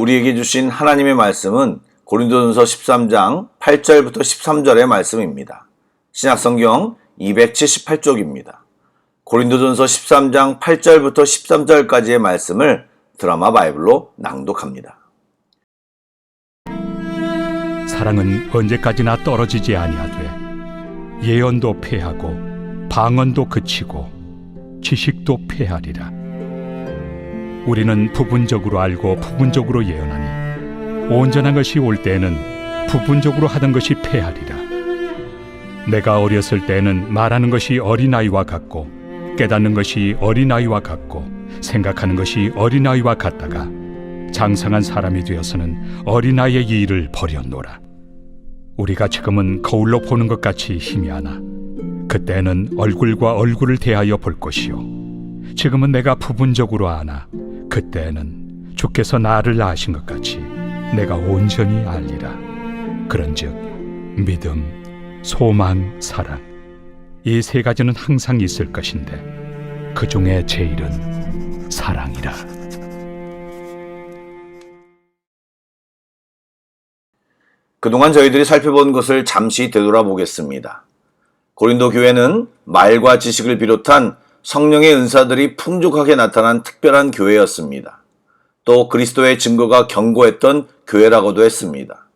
우리에게 주신 하나님의 말씀은 고린도전서 13장 8절부터 13절의 말씀입니다. 신약성경 278쪽입니다. 고린도전서 13장 8절부터 13절까지의 말씀을 드라마 바이블로 낭독합니다. 사랑은 언제까지나 떨어지지 아니하되 예언도 패하고 방언도 그치고 지식도 패하리라. 우리는 부분적으로 알고 부분적으로 예언하니 온전한 것이 올 때에는 부분적으로 하던 것이 패하리라. 내가 어렸을 때에는 말하는 것이 어린아이와 같고 깨닫는 것이 어린아이와 같고 생각하는 것이 어린아이와 같다가 장성한 사람이 되어서는 어린아이의 일을 버렸노라. 우리가 지금은 거울로 보는 것 같이 희미하나 그때는 얼굴과 얼굴을 대하여 볼 것이요 지금은 내가 부분적으로 아나 그때는 주께서 나를 아신 것 같이 내가 온전히 알리라. 그런즉 믿음, 소망, 사랑 이 세 가지는 항상 있을 것인데 그 중에 제일은 사랑이라. 그동안 저희들이 살펴본 것을 잠시 되돌아보겠습니다. 고린도 교회는 말과 지식을 비롯한 성령의 은사들이 풍족하게 나타난 특별한 교회였습니다. 또 그리스도의 증거가 견고했던 교회라고도 했습니다.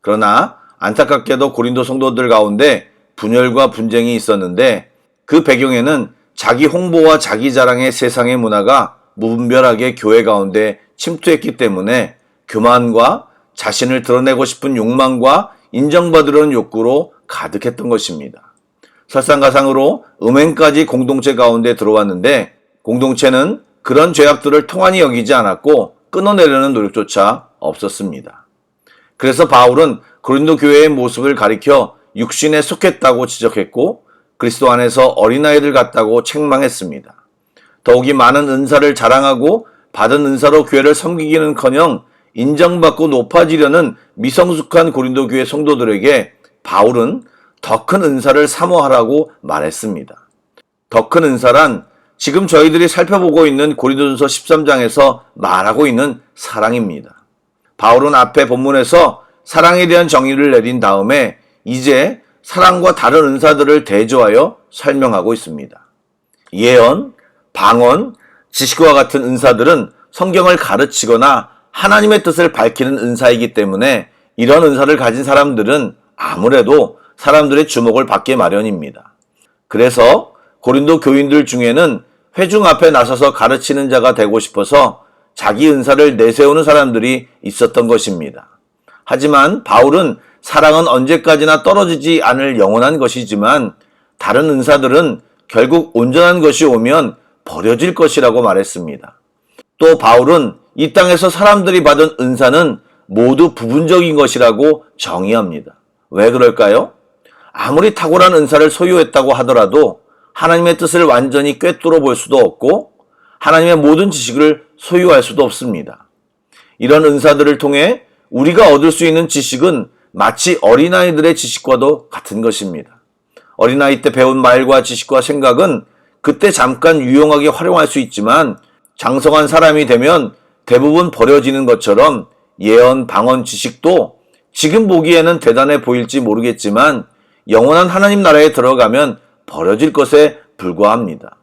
그러나 안타깝게도 고린도 성도들 가운데 분열과 분쟁이 있었는데 그 배경에는 자기 홍보와 자기 자랑의 세상의 문화가 무분별하게 교회 가운데 침투했기 때문에 교만과 자신을 드러내고 싶은 욕망과 인정받으려는 욕구로 가득했던 것입니다. 설상가상으로 음행까지 공동체 가운데 들어왔는데 공동체는 그런 죄악들을 통한이 여기지 않았고 끊어내려는 노력조차 없었습니다. 그래서 바울은 고린도 교회의 모습을 가리켜 육신에 속했다고 지적했고 그리스도 안에서 어린아이들 같다고 책망했습니다. 더욱이 많은 은사를 자랑하고 받은 은사로 교회를 섬기기는커녕 인정받고 높아지려는 미성숙한 고린도 교회 성도들에게 바울은 더 큰 은사를 사모하라고 말했습니다. 더 큰 은사란 지금 저희들이 살펴보고 있는 고린도전서 13장에서 말하고 있는 사랑입니다. 바울은 앞에 본문에서 사랑에 대한 정의를 내린 다음에 이제 사랑과 다른 은사들을 대조하여 설명하고 있습니다. 예언, 방언, 지식과 같은 은사들은 성경을 가르치거나 하나님의 뜻을 밝히는 은사이기 때문에 이런 은사를 가진 사람들은 아무래도 사람들의 주목을 받게 마련입니다. 그래서 고린도 교인들 중에는 회중 앞에 나서서 가르치는 자가 되고 싶어서 자기 은사를 내세우는 사람들이 있었던 것입니다. 하지만 바울은 사랑은 언제까지나 떨어지지 않을 영원한 것이지만 다른 은사들은 결국 온전한 것이 오면 버려질 것이라고 말했습니다. 또 바울은 이 땅에서 사람들이 받은 은사는 모두 부분적인 것이라고 정의합니다. 왜 그럴까요? 아무리 탁월한 은사를 소유했다고 하더라도 하나님의 뜻을 완전히 꿰뚫어 볼 수도 없고 하나님의 모든 지식을 소유할 수도 없습니다. 이런 은사들을 통해 우리가 얻을 수 있는 지식은 마치 어린아이들의 지식과도 같은 것입니다. 어린아이 때 배운 말과 지식과 생각은 그때 잠깐 유용하게 활용할 수 있지만 장성한 사람이 되면 대부분 버려지는 것처럼 예언, 방언, 지식도 지금 보기에는 대단해 보일지 모르겠지만 영원한 하나님 나라에 들어가면 버려질 것에 불과합니다.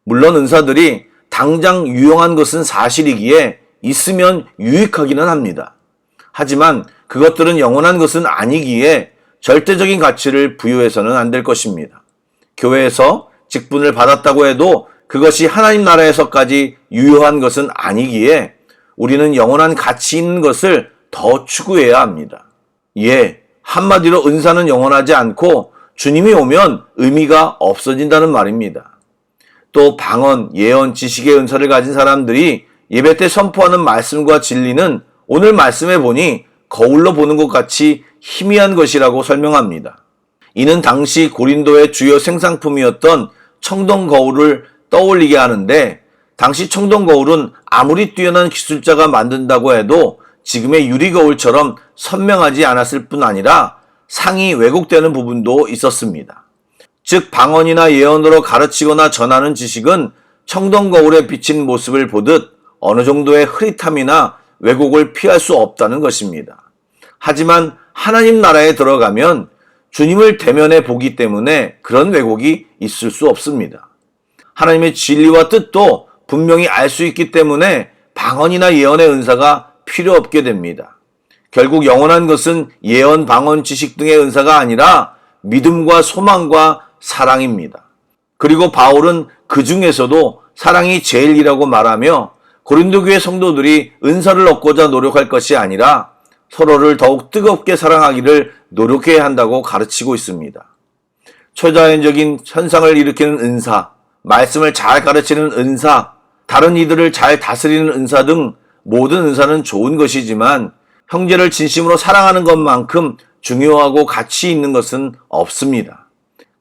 물론 은사들이 당장 유용한 것은 사실이기에 있으면 유익하기는 합니다. 하지만 그것들은 영원한 것은 아니기에 절대적인 가치를 부여해서는 안 될 것입니다. 교회에서 직분을 받았다고 해도 그것이 하나님 나라에서까지 유효한 것은 아니기에 우리는 영원한 가치 있는 것을 더 추구해야 합니다. 한마디로 은사는 영원하지 않고 주님이 오면 의미가 없어진다는 말입니다. 또 방언, 예언, 지식의 은사를 가진 사람들이 예배 때 선포하는 말씀과 진리는 오늘 말씀해 보니 거울로 보는 것 같이 희미한 것이라고 설명합니다. 이는 당시 고린도의 주요 생산품이었던 청동 거울을 떠올리게 하는데 당시 청동 거울은 아무리 뛰어난 기술자가 만든다고 해도 지금의 유리 거울처럼 선명하지 않았을 뿐 아니라 상이 왜곡되는 부분도 있었습니다. 즉 방언이나 예언으로 가르치거나 전하는 지식은 청동 거울에 비친 모습을 보듯 어느 정도의 흐릿함이나 왜곡을 피할 수 없다는 것입니다. 하지만 하나님 나라에 들어가면 주님을 대면해 보기 때문에 그런 왜곡이 있을 수 없습니다. 하나님의 진리와 뜻도 분명히 알 수 있기 때문에 방언이나 예언의 은사가 필요 없게 됩니다. 결국 영원한 것은 예언, 방언, 지식 등의 은사가 아니라 믿음과 소망과 사랑입니다. 그리고 바울은 그 중에서도 사랑이 제일이라고 말하며 고린도 교회 성도들이 은사를 얻고자 노력할 것이 아니라 서로를 더욱 뜨겁게 사랑하기를 노력해야 한다고 가르치고 있습니다. 초자연적인 현상을 일으키는 은사, 말씀을 잘 가르치는 은사, 다른 이들을 잘 다스리는 은사 등 모든 은사는 좋은 것이지만 형제를 진심으로 사랑하는 것만큼 중요하고 가치 있는 것은 없습니다.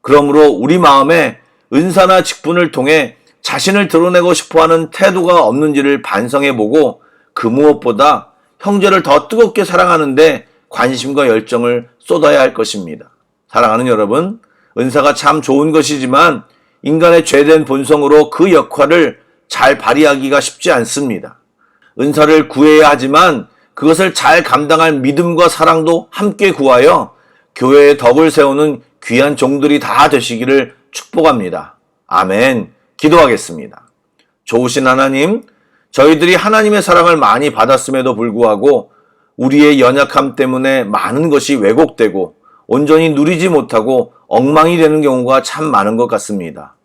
그러므로 우리 마음에 은사나 직분을 통해 자신을 드러내고 싶어하는 태도가 없는지를 반성해보고 그 무엇보다 형제를 더 뜨겁게 사랑하는데 관심과 열정을 쏟아야 할 것입니다. 사랑하는 여러분, 은사가 참 좋은 것이지만 인간의 죄된 본성으로 그 역할을 잘 발휘하기가 쉽지 않습니다. 은사를 구해야 하지만 그것을 잘 감당할 믿음과 사랑도 함께 구하여 교회의 덕을 세우는 귀한 종들이 다 되시기를 축복합니다. 아멘. 기도하겠습니다. 좋으신 하나님, 저희들이 하나님의 사랑을 많이 받았음에도 불구하고 우리의 연약함 때문에 많은 것이 왜곡되고 온전히 누리지 못하고 엉망이 되는 경우가 참 많은 것 같습니다.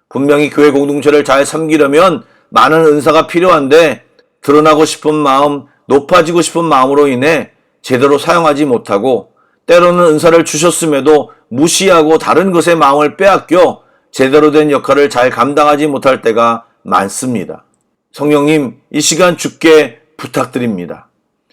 분명히 교회 공동체를 잘 섬기려면 많은 은사가 필요한데 드러나고 싶은 마음, 높아지고 싶은 마음으로 인해 제대로 사용하지 못하고 때로는 은사를 주셨음에도 무시하고 다른 것에 마음을 빼앗겨 제대로 된 역할을 잘 감당하지 못할 때가 많습니다. 성령님, 이 시간 주께 부탁드립니다.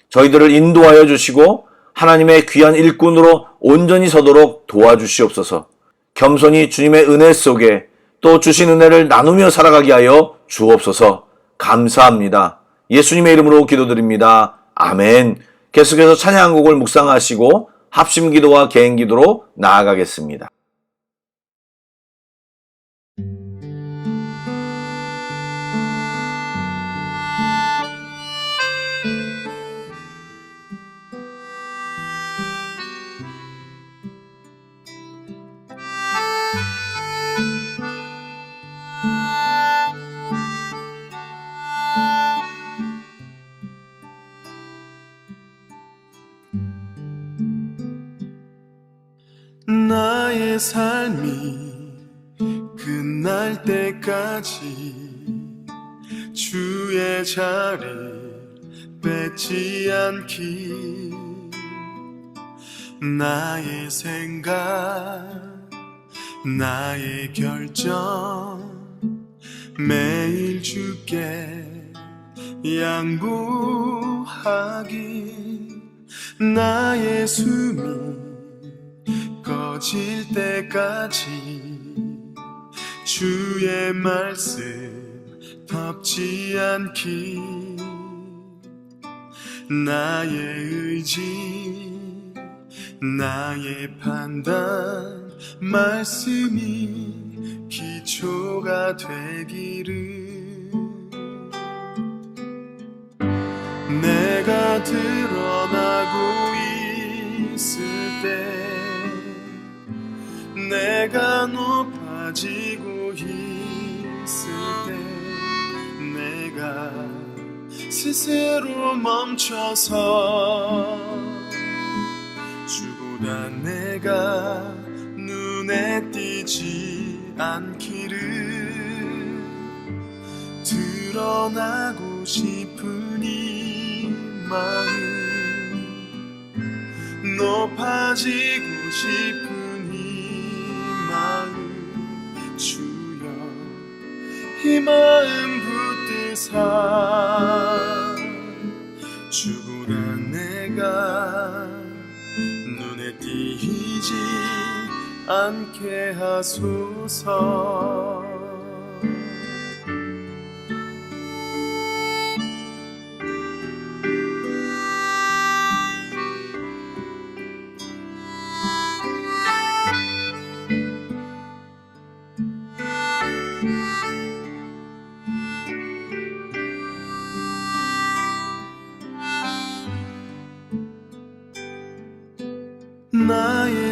저희들을 인도하여 주시고 하나님의 귀한 일꾼으로 온전히 서도록 도와주시옵소서. 겸손히 주님의 은혜 속에 또 주신 은혜를 나누며 살아가게 하여 주옵소서. 감사합니다. 예수님의 이름으로 기도드립니다. 아멘. 계속해서 찬양곡을 묵상하시고 합심기도와 개인기도로 나아가겠습니다. 나의 삶이 끝날 때까지 주의 자리 뺏지 않기, 나의 생각, 나의 결정 매일 주께 양보하기, 나의 숨이 꺼질 때까지 주의 말씀 덮지 않기, 나의 의지, 나의 판단, 말씀이 기초가 되기를, 내가 드러나고 있을 때, 내가 높아지고 있을 때, 내가 스스로 멈춰서 주보다 내가 눈에 띄지 않기를, 드러나고 싶은 이 마음, 높아지고 싶은 이 마음, 주여 이 마음 붙드사 주보다 내가 눈에 띄지 않게 하소서.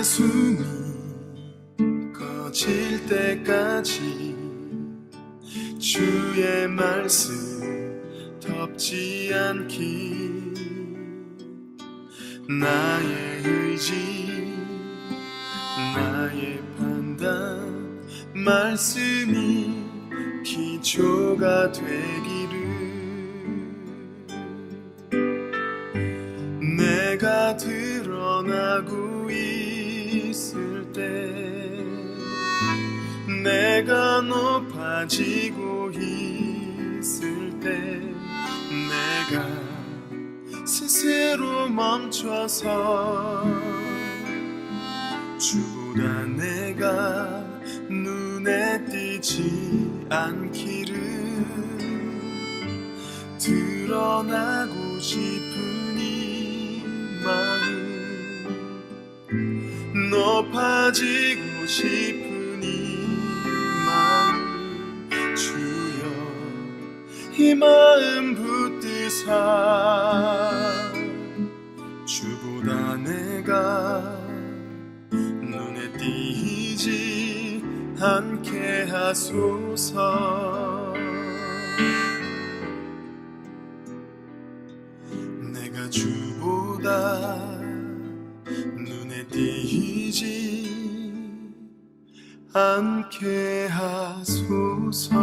숨이 꺼질 때까지 주의 말씀 덮지 않기 나의 의지 나의 판단 말씀이 기초가 되기를 내가 드러나고 있을 때 내가 높아지고 있을 때 내가 스스로 멈춰서 주보다 내가 눈에 띄지 않기를 드러나고 싶은 이 마음 높아지고 싶은 이 마음 주여 이 마음 붙드사 주보다 내가 눈에 띄지 않게 하소서 내가 주보다 눈에 띄지 않게 하소서